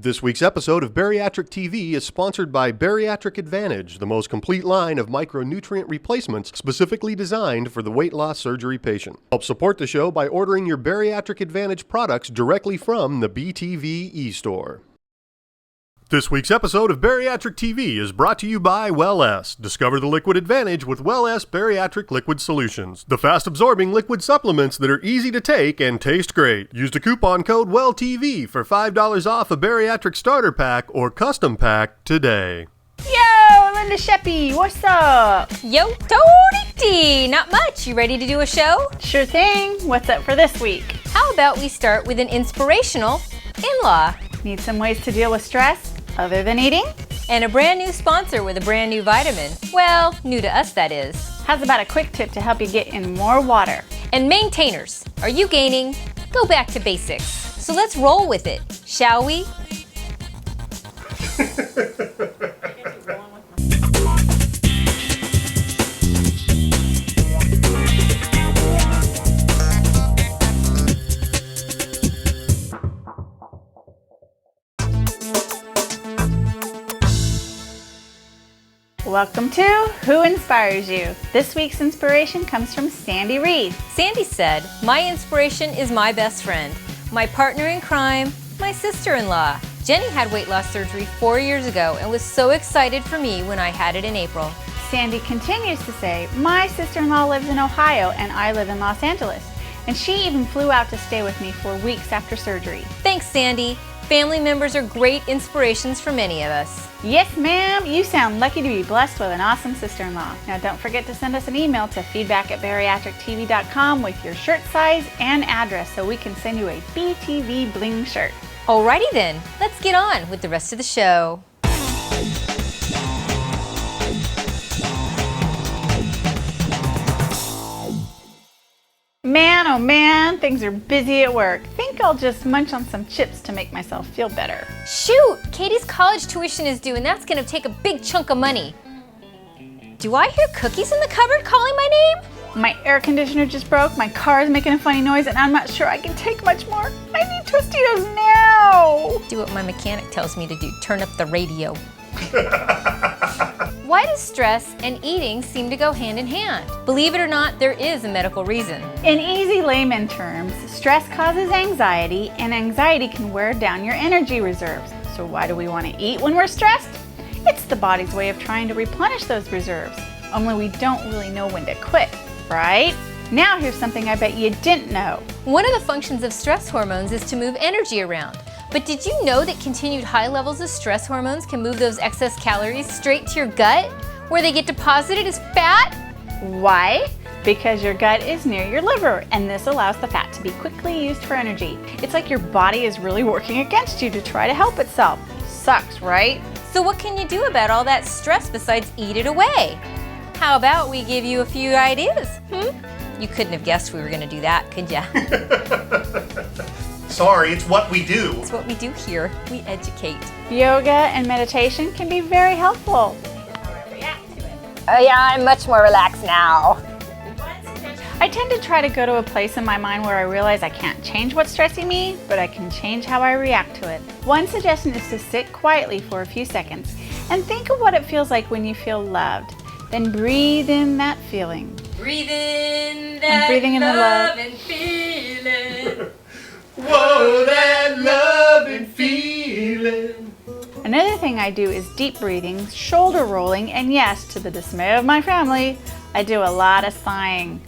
This week's episode of Bariatric TV is sponsored by Bariatric Advantage, the most complete line of micronutrient replacements specifically designed for the weight loss surgery patient. Help support the show by ordering your Bariatric Advantage products directly from the BTV e-store. This week's episode of Bariatric TV is brought to you by Well S. Discover the liquid advantage with Well S Bariatric Liquid Solutions. The fast-absorbing liquid supplements that are easy to take and taste great. Use the coupon code WELLTV for $5 off a Bariatric Starter Pack or Custom Pack today. Yo, Linda Sheppy, what's up? Yo, Tony! Not much. You ready to do a show? Sure thing. What's up for this week? How about we start with an inspirational in-law? Need some ways to deal with stress other than eating? And a brand new sponsor with a brand new vitamin. Well, new to us, that is. How's about a quick tip to help you get in more water? And maintainers, are you gaining? Go back to basics. So let's roll with it, shall we? Welcome to Who Inspires You? This week's inspiration comes from Sandy Reed. Sandy said, "My inspiration is my best friend, my partner in crime, my sister-in-law. Jenny had weight loss surgery 4 years ago and was so excited for me when I had it in April." Sandy continues to say, "My sister-in-law lives in Ohio and I live in Los Angeles. And she even flew out to stay with me for weeks after surgery." Thanks, Sandy. Family members are great inspirations for many of us. Yes, ma'am. You sound lucky to be blessed with an awesome sister-in-law. Now, don't forget to send us an email to feedback@bariatrictv.com with your shirt size and address so we can send you a BTV bling shirt. Alrighty then, let's get on with the rest of the show. Man, oh man, things are busy at work. Think I'll just munch on some chips to make myself feel better. Shoot, Katie's college tuition is due and that's gonna take a big chunk of money. Do I hear cookies in the cupboard calling my name? My air conditioner just broke, my car is making a funny noise, and I'm not sure I can take much more. I need Tostitos now. Do what my mechanic tells me to do, turn up the radio. Why does stress and eating seem to go hand in hand? Believe it or not, there is a medical reason. In easy layman terms, stress causes anxiety, and anxiety can wear down your energy reserves. So why do we want to eat when we're stressed? It's the body's way of trying to replenish those reserves, only we don't really know when to quit, right? Now here's something I bet you didn't know. One of the functions of stress hormones is to move energy around. But did you know that continued high levels of stress hormones can move those excess calories straight to your gut, where they get deposited as fat? Why? Because your gut is near your liver, and this allows the fat to be quickly used for energy. It's like your body is really working against you to try to help itself. Sucks, right? So what can you do about all that stress besides eat it away? How about we give you a few ideas? You couldn't have guessed we were gonna do that, could ya? Sorry, it's what we do. It's what we do here. We educate. Yoga and meditation can be very helpful. Oh yeah, I'm much more relaxed now. I tend to try to go to a place in my mind where I realize I can't change what's stressing me, but I can change how I react to it. One suggestion is to sit quietly for a few seconds and think of what it feels like when you feel loved. Then breathe in that feeling. Breathe in that I'm breathing in the love and feeling. Whoa, that love and feeling. Another thing I do is deep breathing, shoulder rolling, and yes, to the dismay of my family, I do a lot of sighing.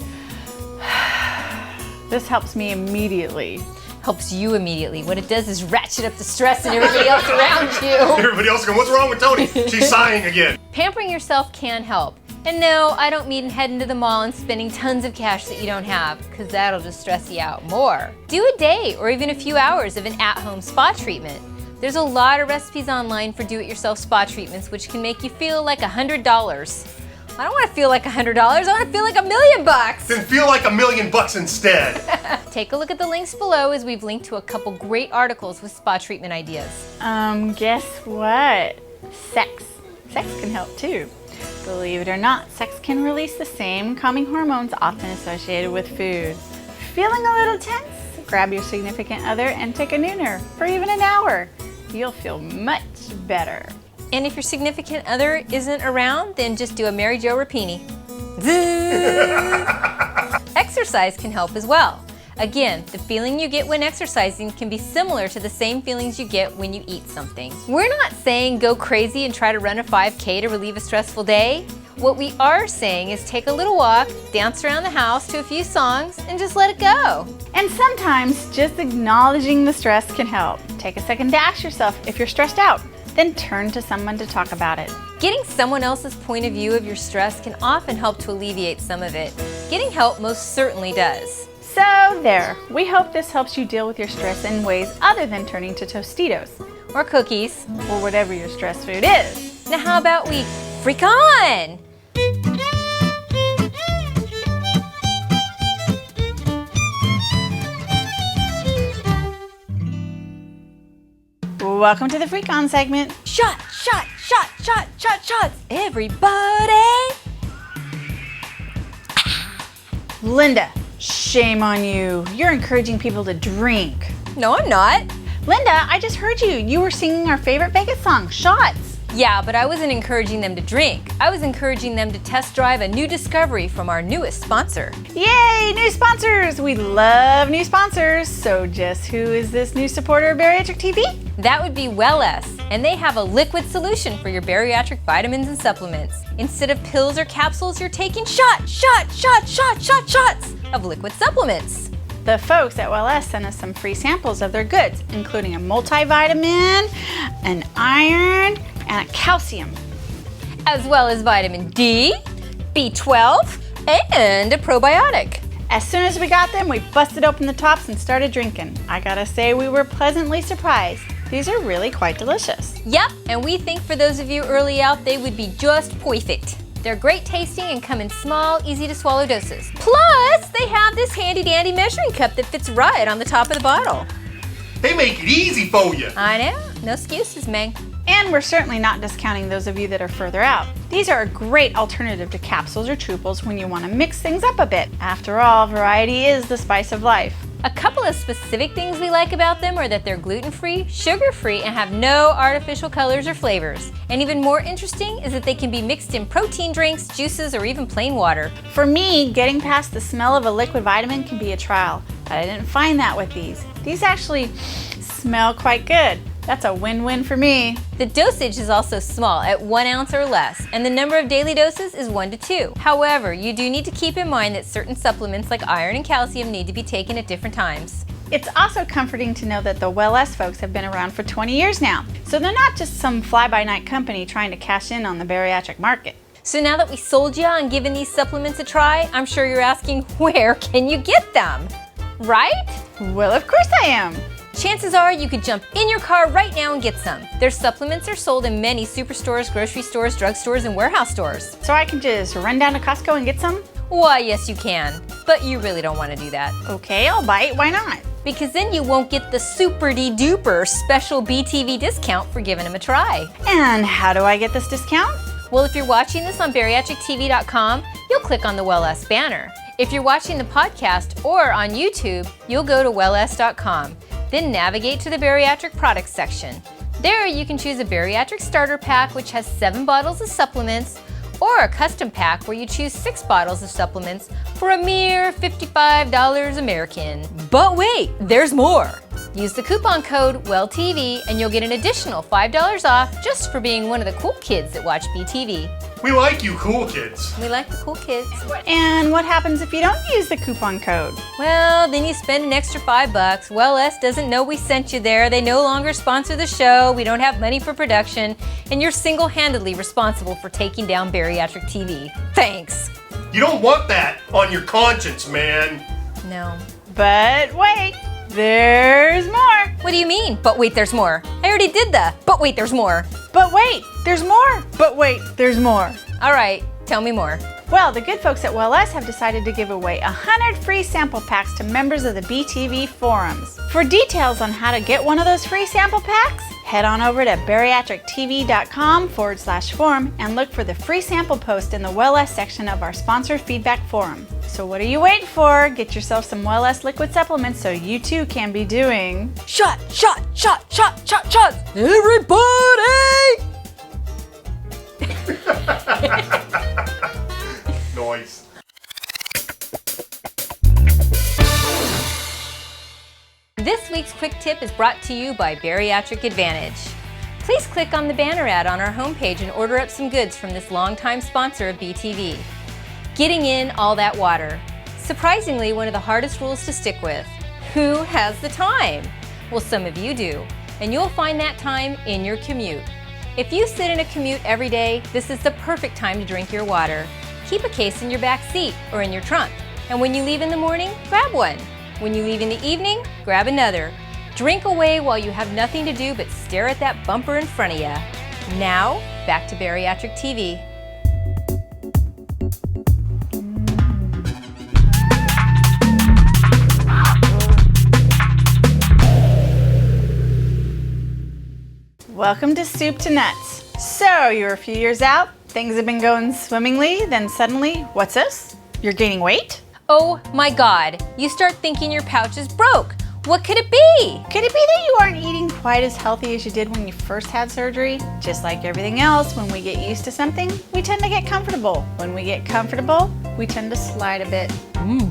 This helps me immediately. Helps you immediately. What it does is ratchet up the stress in everybody else around you. Everybody else going, what's wrong with Tony? She's sighing again. Pampering yourself can help. And no, I don't mean heading to the mall and spending tons of cash that you don't have, because that'll just stress you out more. Do a day or even a few hours of an at-home spa treatment. There's a lot of recipes online for do-it-yourself spa treatments which can make you feel like $100. I don't want to feel like $100, I want to feel like $1 million. Then feel like $1 million instead. Take a look at the links below as we've linked to a couple great articles with spa treatment ideas. Guess what? Sex. Sex can help too. Believe it or not, sex can release the same calming hormones often associated with food. Feeling a little tense? Grab your significant other and take a nooner for even an hour. you'll feel much better. And if your significant other isn't around, then just do a Mary Jo Rapini. Exercise can help as well. Again, the feeling you get when exercising can be similar to the same feelings you get when you eat something. We're not saying go crazy and try to run a 5K to relieve a stressful day. What we are saying is take a little walk, dance around the house to a few songs, and just let it go. And sometimes just acknowledging the stress can help. Take a second to ask yourself if you're stressed out, then turn to someone to talk about it. Getting someone else's point of view of your stress can often help to alleviate some of it. Getting help most certainly does. So there, we hope this helps you deal with your stress in ways other than turning to Tostitos, Or cookies. or whatever your stress food is. Now how about we freak on? Welcome to the Freak On segment. Shot, shot, shot, shot, shot, shots. Everybody. Linda, shame on you. You're encouraging people to drink. No, I'm not. Linda, I just heard you. You were singing our favorite Vegas song, Shots. Yeah, but I wasn't encouraging them to drink. I was encouraging them to test drive a new discovery from our newest sponsor. Yay, new sponsors! We love new sponsors. So just who is this new supporter of Bariatric TV? That would be Welless, and they have a liquid solution for your bariatric vitamins and supplements. Instead of pills or capsules, you're taking shots of liquid supplements. The folks at Welless sent us some free samples of their goods, including a multivitamin, an iron, and a calcium. As well as vitamin D, B12, and a probiotic. As soon as we got them, we busted open the tops and started drinking. I gotta say, we were pleasantly surprised. These are really quite delicious. Yep, and we think for those of you early out, they would be just perfect. They're great tasting and come in small, easy to swallow doses. Plus, they have this handy dandy measuring cup that fits right on the top of the bottle. They make it easy for you. I know, no excuses, Meg. And we're certainly not discounting those of you that are further out. These are a great alternative to capsules or chewbles when you want to mix things up a bit. After all, variety is the spice of life. A couple of specific things we like about them are that they're gluten-free, sugar-free, and have no artificial colors or flavors. And even more interesting is that they can be mixed in protein drinks, juices, or even plain water. For me, getting past the smell of a liquid vitamin can be a trial, but I didn't find that with these. These actually smell quite good. That's a win-win for me. The dosage is also small at 1 ounce or less, and the number of daily doses is 1 to 2. However, you do need to keep in mind that certain supplements like iron and calcium need to be taken at different times. It's also comforting to know that the Welless folks have been around for 20 years now, so they're not just some fly-by-night company trying to cash in on the bariatric market. So now that we sold you on giving these supplements a try, I'm sure you're asking, where can you get them? Right? Well, of course I am. Chances are you could jump in your car right now and get some. Their supplements are sold in many superstores, grocery stores, drugstores, and warehouse stores. So I can just run down to Costco and get some? Why, yes you can, but you really don't want to do that. Okay, I'll bite. Why not? Because then you won't get the super-de-duper special BTV discount for giving them a try. And how do I get this discount? Well, if you're watching this on BariatricTV.com, you'll click on the Welless banner. If you're watching the podcast or on YouTube, you'll go to welless.com. Then navigate to the bariatric products section. There you can choose a bariatric starter pack which has 7 bottles of supplements, or a custom pack where you choose 6 bottles of supplements for a mere $55 American. But wait, there's more! Use the coupon code WELLTV and you'll get an additional $5 off just for being one of the cool kids that watch BTV. We like you cool kids. We like the cool kids. And what happens if you don't use the coupon code? Well, then you spend an extra $5. Welless doesn't know we sent you there. They no longer sponsor the show. We don't have money for production. And you're single-handedly responsible for taking down Bariatric TV. Thanks. You don't want that on your conscience, man. No. But wait, there's more. What do you mean? But wait, there's more. I already did the but wait, there's more. But wait, there's more. But wait, there's more. All right, tell me more. Well, the good folks at Welless have decided to give away 100 free sample packs to members of the BTV forums. For details on how to get one of those free sample packs, head on over to BariatricTV.com/forum and look for the free sample post in the Welless section of our sponsor feedback forum. So what are you waiting for? Get yourself some Well-S liquid supplements so you too can be doing Shots! Everybody! Noise. This week's quick tip is brought to you by Bariatric Advantage. Please click on the banner ad on our homepage and order up some goods from this longtime sponsor of BTV. Getting in all that water. Surprisingly, one of the hardest rules to stick with. Who has the time? Well, some of you do, and you'll find that time in your commute. If you sit in a commute every day, this is the perfect time to drink your water. Keep a case in your back seat or in your trunk, and when you leave in the morning, grab one. When you leave in the evening, grab another. Drink away while you have nothing to do but stare at that bumper in front of you. Now, back to Bariatric TV. Welcome to Soup to Nuts. So, you're a few years out, things have been going swimmingly, then suddenly, what's this? You're gaining weight? Oh my God, you start thinking your pouch is broke. What could it be? Could it be that you aren't eating quite as healthy as you did when you first had surgery? Just like everything else, when we get used to something, we tend to get comfortable. When we get comfortable, we tend to slide a bit.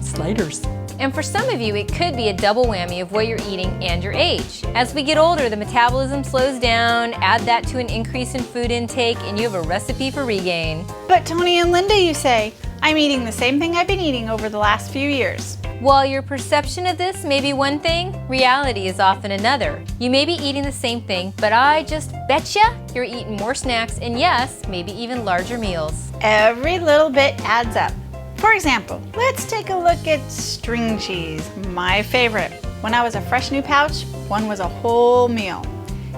Sliders. And for some of you, it could be a double whammy of what you're eating and your age. As we get older, the metabolism slows down, add that to an increase in food intake, and you have a recipe for regain. But Tony and Linda, you say, I'm eating the same thing I've been eating over the last few years. While your perception of this may be one thing, reality is often another. You may be eating the same thing, but I just betcha you're eating more snacks and yes, maybe even larger meals. Every little bit adds up. For example, let's take a look at string cheese, my favorite. When I was a fresh new pouch, one was a whole meal.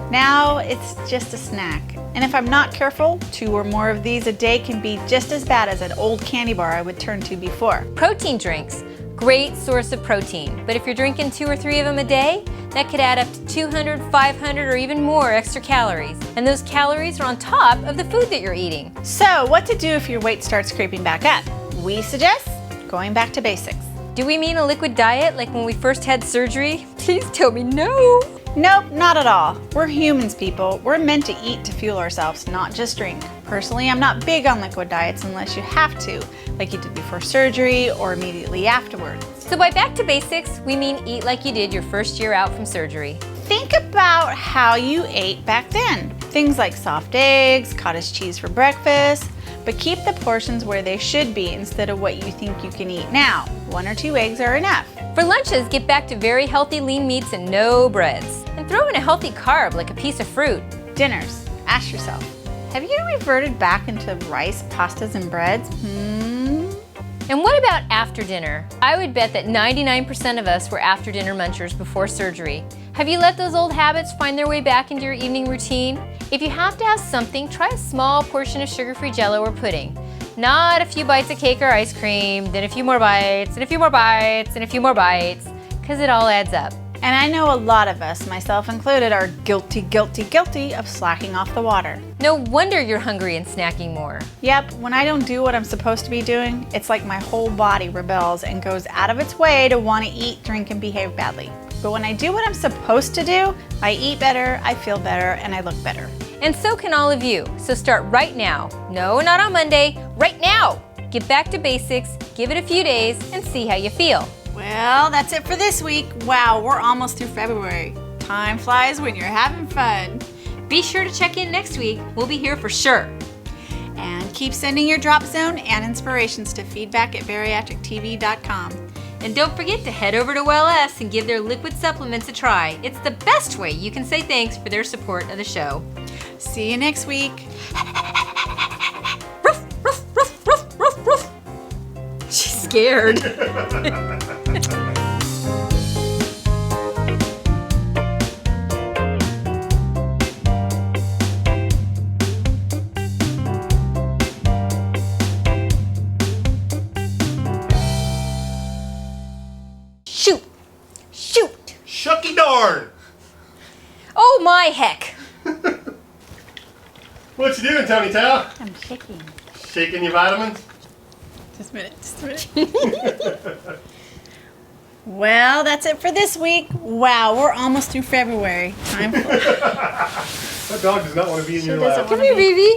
Now it's just a snack. And if I'm not careful, 2 or more of these a day can be just as bad as an old candy bar I would turn to before. Protein drinks, great source of protein. But if you're drinking 2 or 3 of them a day, that could add up to 200, 500, or even more extra calories. And those calories are on top of the food that you're eating. So what to do if your weight starts creeping back up? We suggest going back to basics. Do we mean a liquid diet like when we first had surgery? Please tell me no. Nope, not at all. We're humans, people. We're meant to eat to fuel ourselves, not just drink. Personally, I'm not big on liquid diets unless you have to, like you did before surgery or immediately afterwards. So by back to basics, we mean eat like you did your first year out from surgery. Think about how you ate back then. Things like soft eggs, cottage cheese for breakfast, but keep the portions where they should be instead of what you think you can eat now. 1 or 2 eggs are enough. For lunches, get back to very healthy lean meats and no breads. And throw in a healthy carb like a piece of fruit. Dinners, ask yourself, have you reverted back into rice, pastas, and breads? And what about after dinner? I would bet that 99% of us were after dinner munchers before surgery. Have you let those old habits find their way back into your evening routine? If you have to have something, try a small portion of sugar-free Jell-O or pudding. Not a few bites of cake or ice cream, then a few more bites, and a few more bites, and a few more bites, because it all adds up. And I know a lot of us, myself included, are guilty of slacking off the water. No wonder you're hungry and snacking more. Yep, when I don't do what I'm supposed to be doing, it's like my whole body rebels and goes out of its way to want to eat, drink, and behave badly. But when I do what I'm supposed to do, I eat better, I feel better, and I look better. And so can all of you. So start right now. No, not on Monday, right now. Get back to basics, give it a few days, and see how you feel. Well, that's it for this week. Wow, we're almost through February. Time flies when you're having fun. Be sure to check in next week. We'll be here for sure. And keep sending your drop zone and inspirations to feedback@bariatrictv.com. And don't forget to head over to Well-S and give their liquid supplements a try. It's the best way you can say thanks for their support of the show. See you next week. Ruff, ruff, ruff, ruff, ruff, ruff. She's scared. Shoot! Shoot! Shucky darn! Oh my heck! What you doing, Tony Tao? I'm shaking. Shaking your vitamins? Just a minute. Well, that's it for this week. Wow, we're almost through February. Time for That dog does not want to be in your doesn't lap. Come here, baby.